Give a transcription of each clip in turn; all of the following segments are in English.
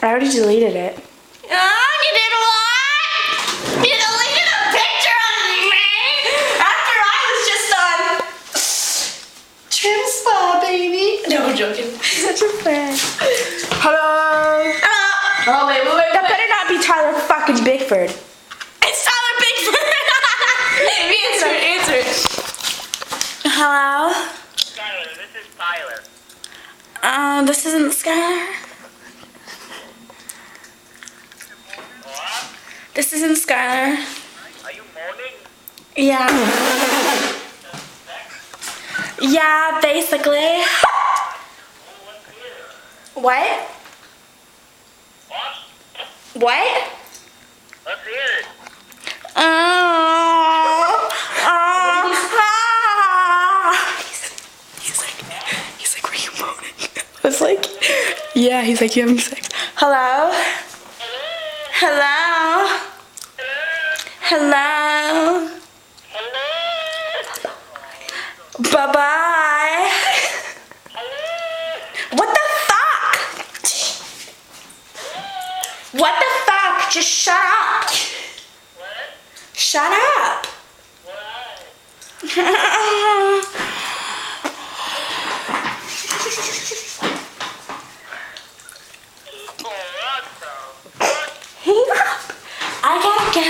I already deleted it. You did what? You deleted a picture of me after I was just on Trim Spa, baby. No, I'm joking. Such a fan. Hello. Oh, wait. That better not be Tyler fucking Bickford. It's Tyler Bickford. Answer it. Hello? Skylar, this is Tyler. This isn't Skylar. What? This isn't Skylar. Are you moaning? Yeah. Yeah, basically. Oh, let's hear it. What? What? What? Let's hear it. He's like, were you moaning? I was like, yeah, he's like, you having sex? Hello? Hello? Hello? Hello? Bye-bye. What the fuck? What the fuck? Just shut up. What? Shut up. What? Oh, what the fuck? Hang up. I gotta go.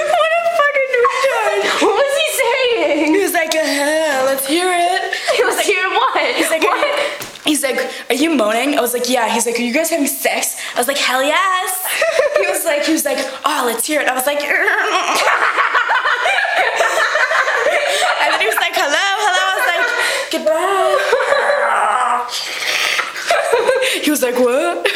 What a fucking retard. What was he saying? He was like, let's hear it. He was like, hear what? He's like, are you moaning? I was like, yeah. He's like, are you guys having sex? I was like, hell yes. He was like, oh, let's hear it. I was like, and then he was like, hello. I was like, goodbye. He was like, what?